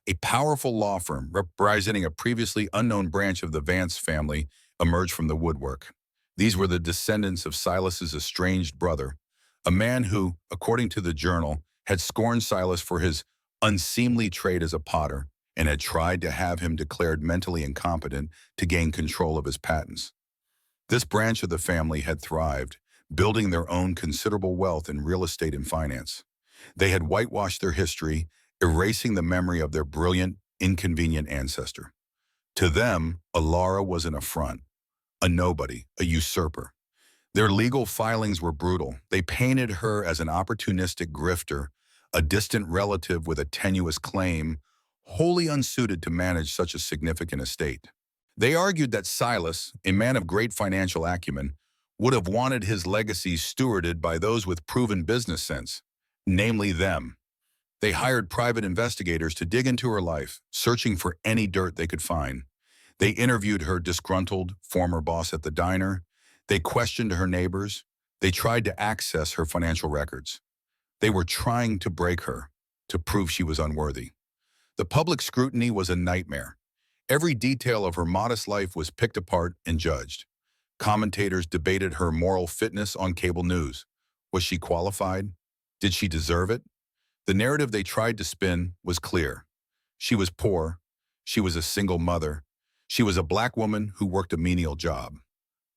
A powerful law firm representing a previously unknown branch of the Vance family emerged from the woodwork. These were the descendants of Silas's estranged brother, a man who, according to the journal, had scorned Silas for his unseemly trade as a potter and had tried to have him declared mentally incompetent to gain control of his patents. This branch of the family had thrived, building their own considerable wealth in real estate and finance. They had whitewashed their history, erasing the memory of their brilliant, inconvenient ancestor. To them, Alara was an affront, a nobody, a usurper. Their legal filings were brutal. They painted her as an opportunistic grifter, a distant relative with a tenuous claim, wholly unsuited to manage such a significant estate. They argued that Silas, a man of great financial acumen, would have wanted his legacy stewarded by those with proven business sense, namely them. They hired private investigators to dig into her life, searching for any dirt they could find. They interviewed her disgruntled former boss at the diner. They questioned her neighbors. They tried to access her financial records. They were trying to break her, to prove she was unworthy. The public scrutiny was a nightmare. Every detail of her modest life was picked apart and judged. Commentators debated her moral fitness on cable news. Was she qualified? Did she deserve it? The narrative they tried to spin was clear. She was poor. She was a single mother. She was a black woman who worked a menial job.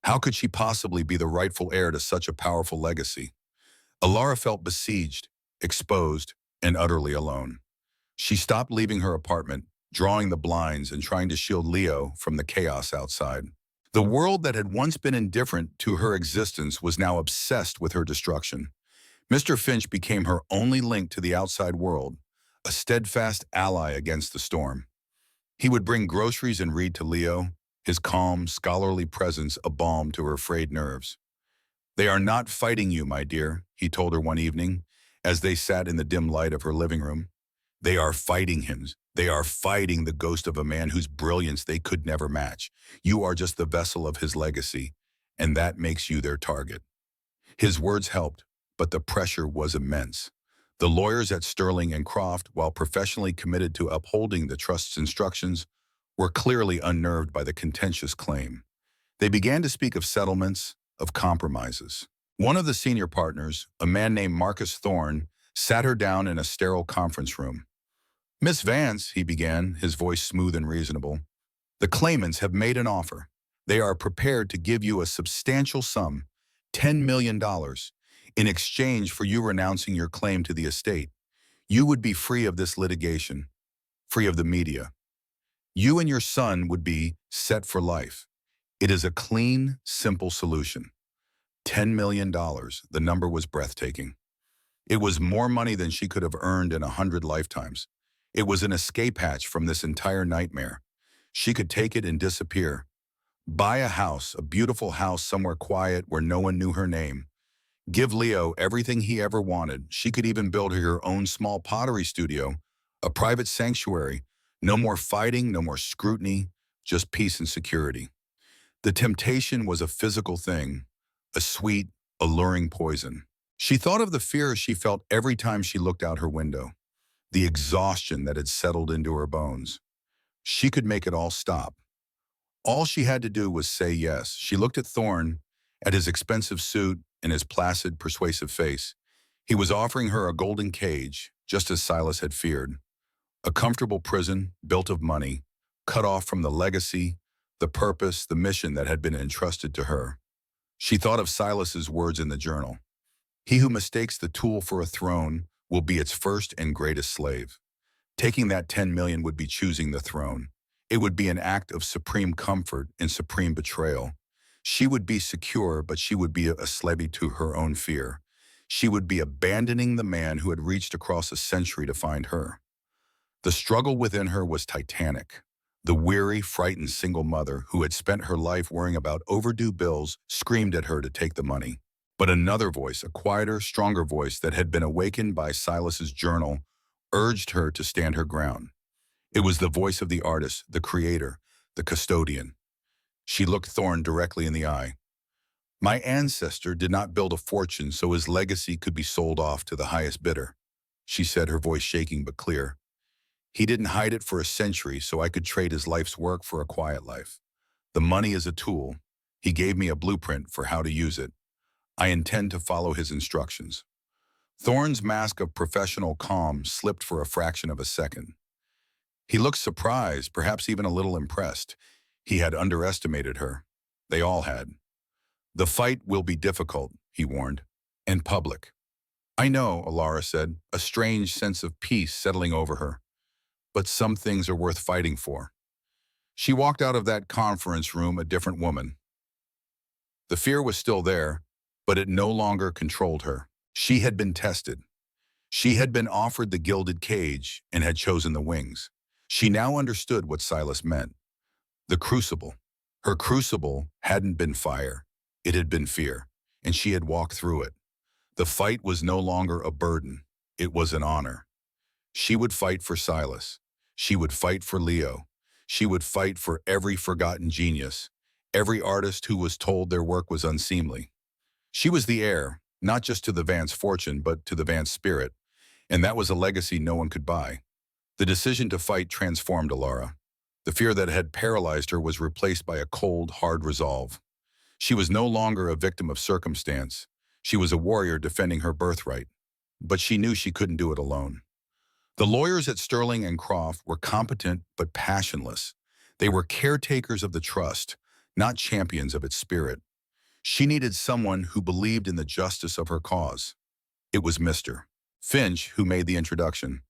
How could she possibly be the rightful heir to such a powerful legacy? Alara felt besieged, exposed, and utterly alone. She stopped leaving her apartment, drawing the blinds and trying to shield Leo from the chaos outside. The world that had once been indifferent to her existence was now obsessed with her destruction. Mr. Finch became her only link to the outside world, a steadfast ally against the storm. He would bring groceries and read to Leo, his calm, scholarly presence a balm to her frayed nerves. "They are not fighting you, my dear," he told her one evening, as they sat in the dim light of her living room. "They are fighting him. They are fighting the ghost of a man whose brilliance they could never match. You are just the vessel of his legacy, and that makes you their target." His words helped, but the pressure was immense. The lawyers at Sterling and Croft, while professionally committed to upholding the trust's instructions, were clearly unnerved by the contentious claim. They began to speak of settlements, of compromises. One of the senior partners, a man named Marcus Thorne, sat her down in a sterile conference room. "Miss Vance," he began, his voice smooth and reasonable, "the claimants have made an offer. They are prepared to give you a substantial sum, $10 million, in exchange for you renouncing your claim to the estate. You would be free of this litigation, free of the media. You and your son would be set for life. It is a clean, simple solution." $10 million, the number was breathtaking. It was more money than she could have earned in 100 lifetimes. It was an escape hatch from this entire nightmare. She could take it and disappear. Buy a house, a beautiful house somewhere quiet where no one knew her name. Give Leo everything he ever wanted. She could even build her own small pottery studio, a private sanctuary. No more fighting, no more scrutiny, just peace and security. The temptation was a physical thing, a sweet, alluring poison. She thought of the fear she felt every time she looked out her window, the exhaustion that had settled into her bones. She could make it all stop. All she had to do was say yes. She looked at Thorne, at his expensive suit and his placid, persuasive face. He was offering her a golden cage, just as Silas had feared. A comfortable prison, built of money, cut off from the legacy, the purpose, the mission that had been entrusted to her. She thought of Silas's words in the journal. "He who mistakes the tool for a throne will be its first and greatest slave." Taking that 10 million would be choosing the throne. It would be an act of supreme comfort and supreme betrayal. She would be secure, but she would be a slave to her own fear. She would be abandoning the man who had reached across a century to find her. The struggle within her was titanic. The weary, frightened single mother who had spent her life worrying about overdue bills screamed at her to take the money. But another voice, a quieter, stronger voice that had been awakened by Silas's journal, urged her to stand her ground. It was the voice of the artist, the creator, the custodian. She looked Thorne directly in the eye. "My ancestor did not build a fortune so his legacy could be sold off to the highest bidder," she said, her voice shaking but clear. "He didn't hide it for a century so I could trade his life's work for a quiet life. The money is a tool. He gave me a blueprint for how to use it. I intend to follow his instructions." Thorne's mask of professional calm slipped for a fraction of a second. He looked surprised, perhaps even a little impressed. He had underestimated her. They all had. "The fight will be difficult," he warned, "and public. I know, Alara said, a strange sense of peace settling over her. But some things are worth fighting for. She walked out of that conference room a different woman. The fear was still there, but it no longer controlled her. She had been tested. She had been offered the gilded cage and had chosen the wings. She now understood what Silas meant. The crucible. Her crucible hadn't been fire. It had been fear, and she had walked through it. The fight was no longer a burden. It was an honor. She would fight for Silas. She would fight for Leo. She would fight for every forgotten genius, every artist who was told their work was unseemly. She was the heir, not just to the Vance fortune, but to the Vance spirit, and that was a legacy no one could buy. The decision to fight transformed Alara. The fear that had paralyzed her was replaced by a cold, hard resolve. She was no longer a victim of circumstance. She was a warrior defending her birthright. But she knew she couldn't do it alone. The lawyers at Sterling and Croft were competent but passionless. They were caretakers of the trust, not champions of its spirit. She needed someone who believed in the justice of her cause. It was Mr. Finch who made the introduction.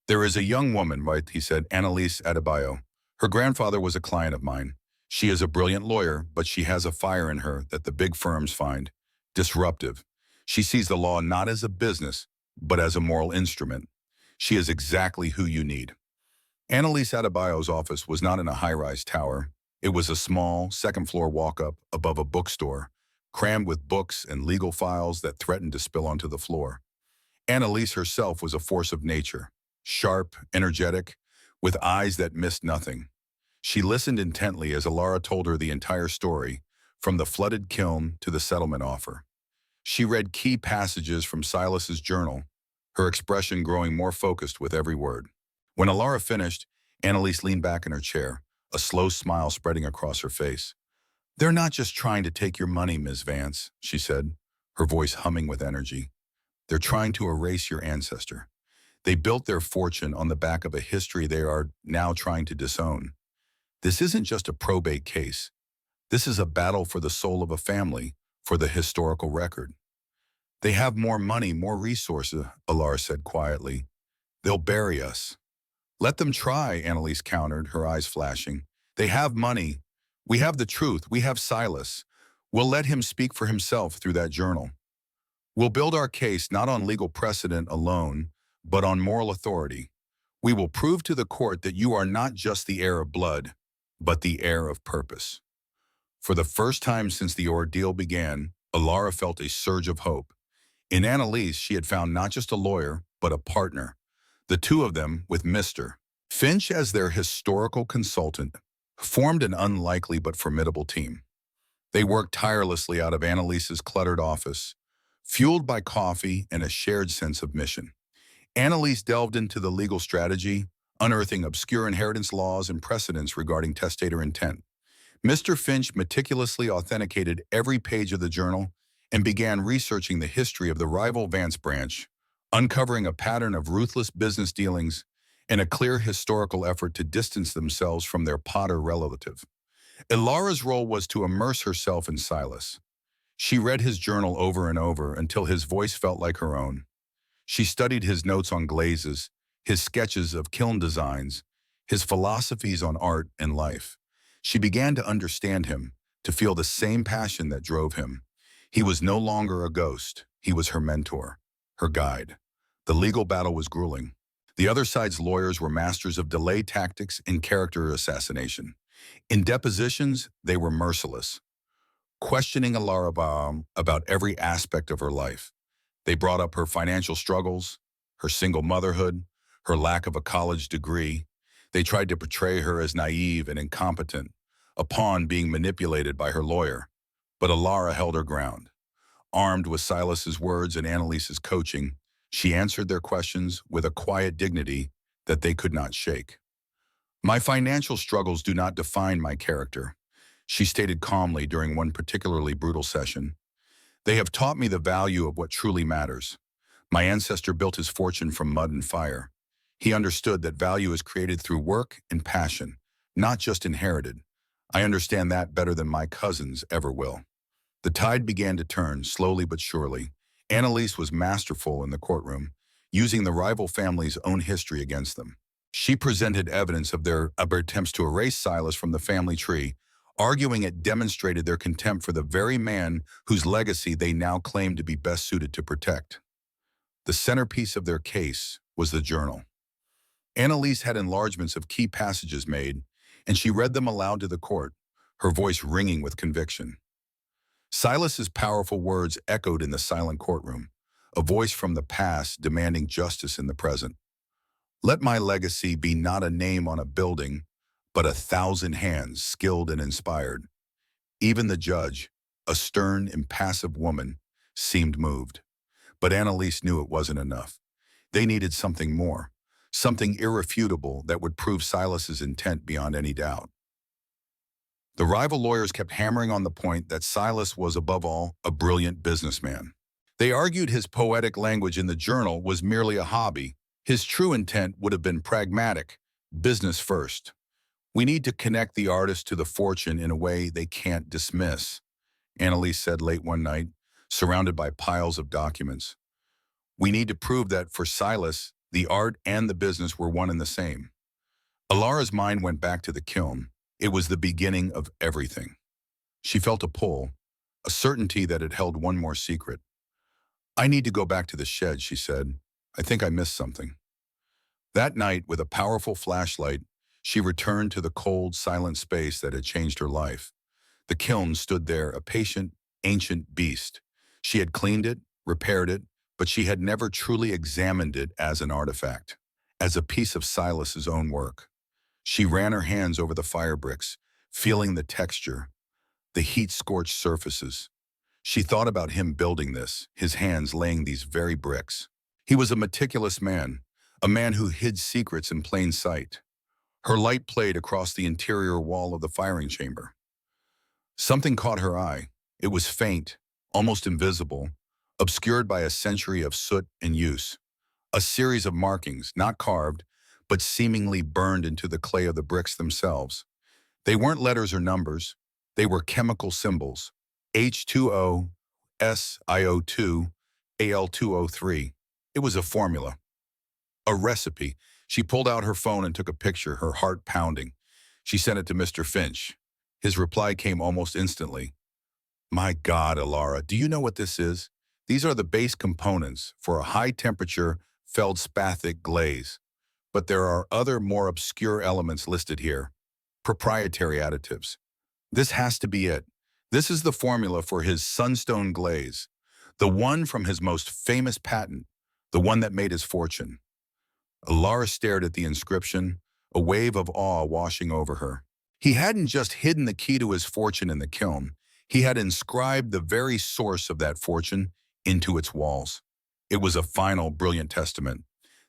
"There is a young woman, right?" he said, Annalise Adebayo. "Her grandfather was a client of mine. She is a brilliant lawyer, but she has a fire in her that the big firms find disruptive. She sees the law not as a business, but as a moral instrument. She is exactly who you need." Annalise Adebayo's office was not in a high-rise tower. It was a small, second-floor walk-up above a bookstore, crammed with books and legal files that threatened to spill onto the floor. Annalise herself was a force of nature, sharp, energetic, with eyes that missed nothing. She listened intently as Alara told her the entire story, from the flooded kiln to the settlement offer. She read key passages from Silas's journal, her expression growing more focused with every word. When Alara finished, Annalise leaned back in her chair, a slow smile spreading across her face. "They're not just trying to take your money, Ms. Vance," she said, her voice humming with energy. "They're trying to erase your ancestor. They built their fortune on the back of a history they are now trying to disown. This isn't just a probate case. This is a battle for the soul of a family, for the historical record." "They have more money, more resources," Alara said quietly. "They'll bury us." "Let them try," Annalise countered, her eyes flashing. "They have money. We have the truth. We have Silas. We'll let him speak for himself through that journal. We'll build our case not on legal precedent alone, but on moral authority. We will prove to the court that you are not just the heir of blood, but the heir of purpose." For the first time since the ordeal began, Alara felt a surge of hope. In Annalise, she had found not just a lawyer, but a partner. The two of them, with Mr. Finch as their historical consultant, formed an unlikely but formidable team. They worked tirelessly out of Annalise's cluttered office, fueled by coffee and a shared sense of mission. Annalise delved into the legal strategy, unearthing obscure inheritance laws and precedents regarding testator intent. Mr. Finch meticulously authenticated every page of the journal and began researching the history of the rival Vance branch, uncovering a pattern of ruthless business dealings and a clear historical effort to distance themselves from their Potter relative. Ilara's role was to immerse herself in Silas. She read his journal over and over until his voice felt like her own. She studied his notes on glazes, his sketches of kiln designs, his philosophies on art and life. She began to understand him, to feel the same passion that drove him. He was no longer a ghost. He was her mentor, her guide. The legal battle was grueling. The other side's lawyers were masters of delay tactics and character assassination. In depositions, they were merciless, questioning Alara about every aspect of her life. They brought up her financial struggles, her single motherhood, her lack of a college degree. They tried to portray her as naive and incompetent, a pawn being manipulated by her lawyer. But Alara held her ground. Armed with Silas's words and Annalise's coaching, she answered their questions with a quiet dignity that they could not shake. "My financial struggles do not define my character," she stated calmly during one particularly brutal session. "They have taught me the value of what truly matters. My ancestor built his fortune from mud and fire. He understood that value is created through work and passion, not just inherited. I understand that better than my cousins ever will." The tide began to turn, slowly but surely. Annalise was masterful in the courtroom, using the rival family's own history against them. She presented evidence of their attempts to erase Silas from the family tree, arguing it demonstrated their contempt for the very man whose legacy they now claimed to be best suited to protect. The centerpiece of their case was the journal. Annalise had enlargements of key passages made, and she read them aloud to the court, her voice ringing with conviction. Silas's powerful words echoed in the silent courtroom, a voice from the past demanding justice in the present. Let my legacy be not a name on a building, but 1,000 hands skilled and inspired. Even the judge, a stern, impassive woman, seemed moved. But Annalise knew it wasn't enough. They needed something more, something irrefutable that would prove Silas's intent beyond any doubt. The rival lawyers kept hammering on the point that Silas was, above all, a brilliant businessman. They argued his poetic language in the journal was merely a hobby. His true intent would have been pragmatic, business first. We need to connect the artist to the fortune in a way they can't dismiss, Annalise said late one night, surrounded by piles of documents. We need to prove that for Silas, the art and the business were one and the same. Alara's mind went back to the kiln. It was the beginning of everything. She felt a pull, a certainty that it held one more secret. I need to go back to the shed, she said. I think I missed something. That night, with a powerful flashlight, she returned to the cold, silent space that had changed her life. The kiln stood there, a patient, ancient beast. She had cleaned it, repaired it, but she had never truly examined it as an artifact, as a piece of Silas's own work. She ran her hands over the fire bricks, feeling the texture, the heat-scorched surfaces. She thought about him building this, his hands laying these very bricks. He was a meticulous man, a man who hid secrets in plain sight. Her light played across the interior wall of the firing chamber. Something caught her eye. It was faint, almost invisible, obscured by a century of soot and use. A series of markings, not carved, but seemingly burned into the clay of the bricks themselves. They weren't letters or numbers. They were chemical symbols. H2O, SiO2, Al2O3. It was a formula, a recipe. She pulled out her phone and took a picture, her heart pounding. She sent it to Mr. Finch. His reply came almost instantly. My God, Alara, do you know what this is? These are the base components for a high-temperature feldspathic glaze. But there are other, more obscure elements listed here. Proprietary additives. This has to be it. This is the formula for his sunstone glaze. The one from his most famous patent. The one that made his fortune. Alara stared at the inscription, a wave of awe washing over her. He hadn't just hidden the key to his fortune in the kiln. He had inscribed the very source of that fortune into its walls. It was a final, brilliant testament.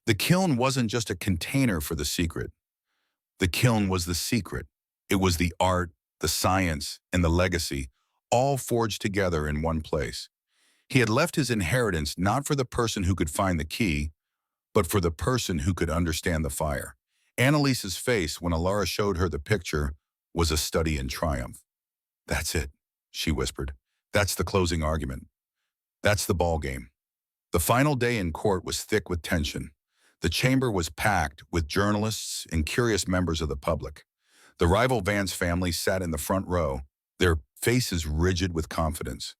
The kiln wasn't just a container for the secret. The kiln was the secret. It was the art, the science, and the legacy, all forged together in one place. He had left his inheritance not for the person who could find the key, but for the person who could understand the fire. Annalise's face, when Alara showed her the picture, was a study in triumph. That's it, she whispered. That's the closing argument. That's the ball game. The final day in court was thick with tension. The chamber was packed with journalists and curious members of the public. The rival Vance family sat in the front row, their faces rigid with confidence.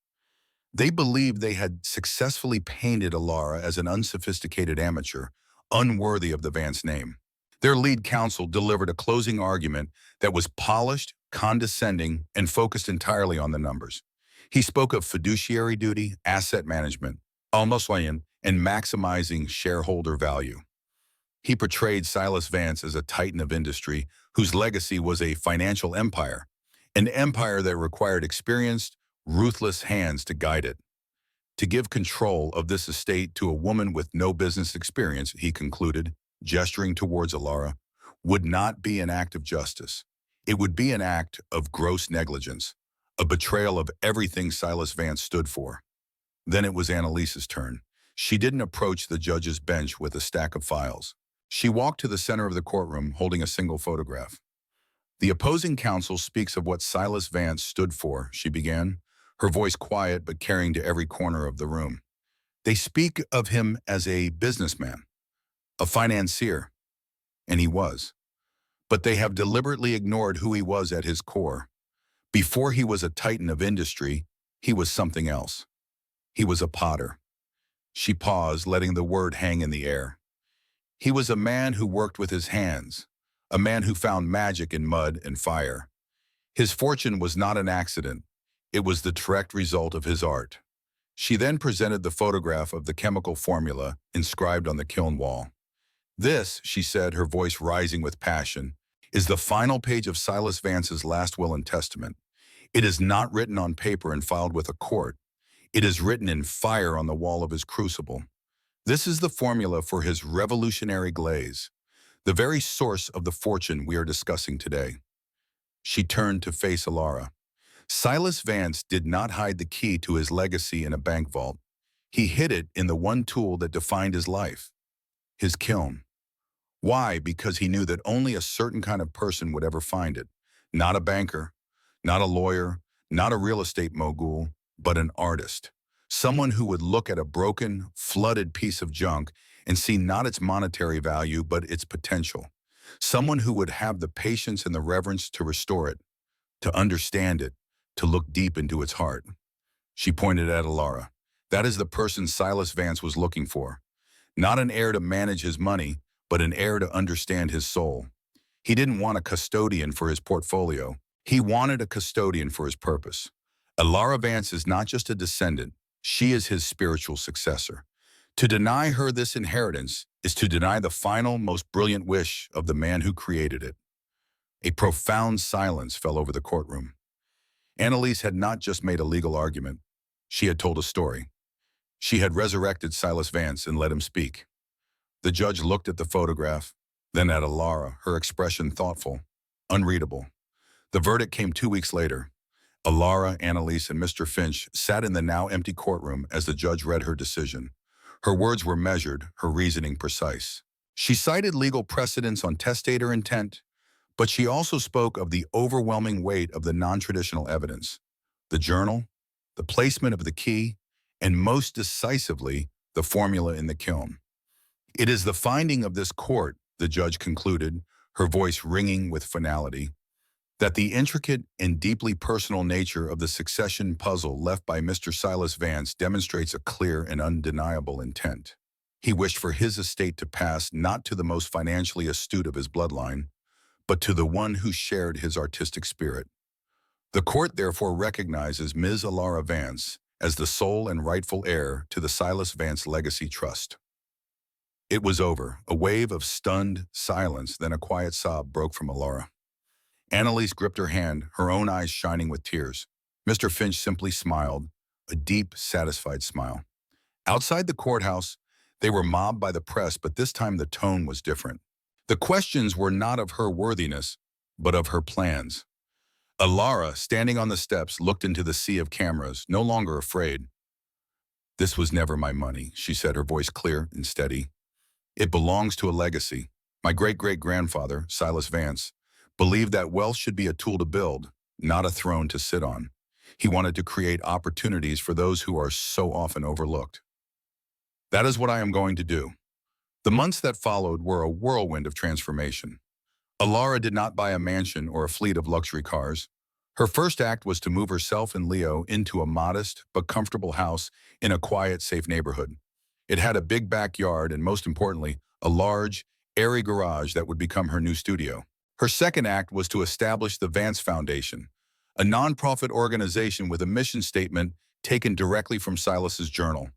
They believed they had successfully painted Alara as an unsophisticated amateur, unworthy of the Vance name. Their lead counsel delivered a closing argument that was polished, condescending, and focused entirely on the numbers. He spoke of fiduciary duty, asset management, and maximizing shareholder value. He portrayed Silas Vance as a titan of industry whose legacy was a financial empire, an empire that required experienced, ruthless hands to guide it. To give control of this estate to a woman with no business experience, he concluded, gesturing towards Alara, would not be an act of justice. It would be an act of gross negligence, a betrayal of everything Silas Vance stood for. Then it was Annalise's turn. She didn't approach the judge's bench with a stack of files. She walked to the center of the courtroom holding a single photograph. The opposing counsel speaks of what Silas Vance stood for, she began, her voice quiet but carrying to every corner of the room. They speak of him as a businessman, a financier, and he was. But they have deliberately ignored who he was at his core. Before he was a titan of industry, he was something else. He was a potter. She paused, letting the word hang in the air. He was a man who worked with his hands, a man who found magic in mud and fire. His fortune was not an accident. It was the direct result of his art. She then presented the photograph of the chemical formula inscribed on the kiln wall. This, she said, her voice rising with passion, is the final page of Silas Vance's last will and testament. It is not written on paper and filed with a court. It is written in fire on the wall of his crucible. This is the formula for his revolutionary glaze, the very source of the fortune we are discussing today. She turned to face Alara. Silas Vance did not hide the key to his legacy in a bank vault. He hid it in the one tool that defined his life, his kiln. Why? Because he knew that only a certain kind of person would ever find it. Not a banker, not a lawyer, not a real estate mogul, but an artist. Someone who would look at a broken, flooded piece of junk and see not its monetary value, but its potential. Someone who would have the patience and the reverence to restore it, to understand it, to look deep into its heart. She pointed at Alara. That is the person Silas Vance was looking for. Not an heir to manage his money, but an heir to understand his soul. He didn't want a custodian for his portfolio. He wanted a custodian for his purpose. Alara Vance is not just a descendant, she is his spiritual successor. To deny her this inheritance is to deny the final, most brilliant wish of the man who created it. A profound silence fell over the courtroom. Annalise had not just made a legal argument. She had told a story. She had resurrected Silas Vance and let him speak. The judge looked at the photograph, then at Alara, her expression thoughtful, unreadable. The verdict came 2 weeks later. Alara, Annalise, and Mr. Finch sat in the now empty courtroom as the judge read her decision. Her words were measured, her reasoning precise. She cited legal precedents on testator intent, but she also spoke of the overwhelming weight of the non-traditional evidence, the journal, the placement of the key, and most decisively, the formula in the kiln. It is the finding of this court, the judge concluded, her voice ringing with finality, that the intricate and deeply personal nature of the succession puzzle left by Mr. Silas Vance demonstrates a clear and undeniable intent. He wished for his estate to pass not to the most financially astute of his bloodline, but to the one who shared his artistic spirit. The court therefore recognizes Ms. Alara Vance as the sole and rightful heir to the Silas Vance Legacy Trust. It was over. A wave of stunned silence, then a quiet sob broke from Alara. Annalise gripped her hand, her own eyes shining with tears. Mr. Finch simply smiled, a deep, satisfied smile. Outside the courthouse, they were mobbed by the press, but this time the tone was different. The questions were not of her worthiness, but of her plans. Alara, standing on the steps, looked into the sea of cameras, no longer afraid. "This was never my money," she said, her voice clear and steady. "It belongs to a legacy. My great-great-grandfather, Silas Vance, believed that wealth should be a tool to build, not a throne to sit on. He wanted to create opportunities for those who are so often overlooked. That is what I am going to do." The months that followed were a whirlwind of transformation. Alara did not buy a mansion or a fleet of luxury cars. Her first act was to move herself and Leo into a modest but comfortable house in a quiet, safe neighborhood. It had a big backyard and, most importantly, a large, airy garage that would become her new studio. Her second act was to establish the Vance Foundation, a nonprofit organization with a mission statement taken directly from Silas's journal,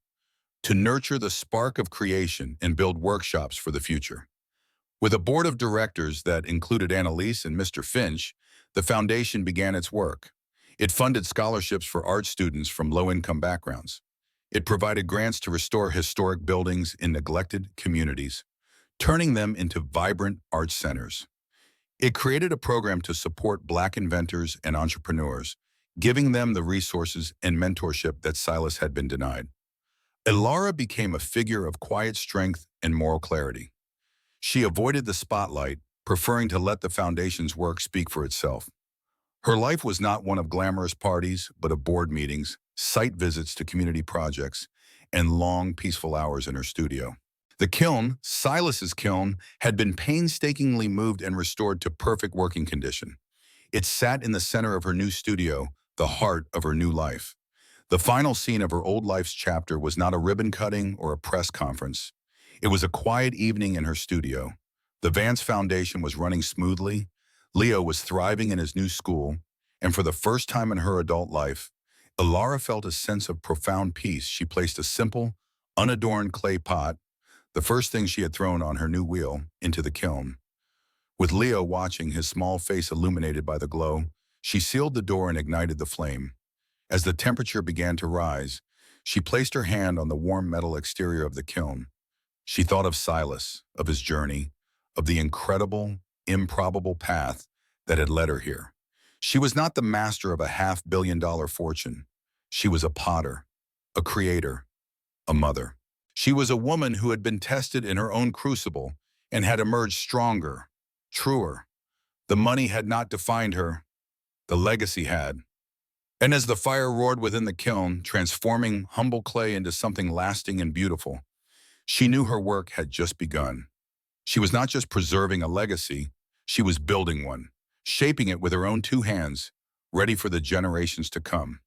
to nurture the spark of creation and build workshops for the future. With a board of directors that included Annalise and Mr. Finch, the foundation began its work. It funded scholarships for art students from low-income backgrounds. It provided grants to restore historic buildings in neglected communities, turning them into vibrant art centers. It created a program to support Black inventors and entrepreneurs, giving them the resources and mentorship that Silas had been denied. Alara became a figure of quiet strength and moral clarity. She avoided the spotlight, preferring to let the foundation's work speak for itself. Her life was not one of glamorous parties, but of board meetings, site visits to community projects, and long, peaceful hours in her studio. The kiln, Silas's kiln, had been painstakingly moved and restored to perfect working condition. It sat in the center of her new studio, the heart of her new life. The final scene of her old life's chapter was not a ribbon cutting or a press conference. It was a quiet evening in her studio. The Vance Foundation was running smoothly. Leo was thriving in his new school. And for the first time in her adult life, Ilara felt a sense of profound peace. She placed a simple, unadorned clay pot, the first thing she had thrown on her new wheel, into the kiln. With Leo watching, his small face illuminated by the glow, she sealed the door and ignited the flame. As the temperature began to rise, she placed her hand on the warm metal exterior of the kiln. She thought of Silas, of his journey, of the incredible, improbable path that had led her here. She was not the master of a $500 million fortune. She was a potter, a creator, a mother. She was a woman who had been tested in her own crucible and had emerged stronger, truer. The money had not defined her. The legacy had. And as the fire roared within the kiln, transforming humble clay into something lasting and beautiful, she knew her work had just begun. She was not just preserving a legacy, she was building one, shaping it with her own two hands, ready for the generations to come.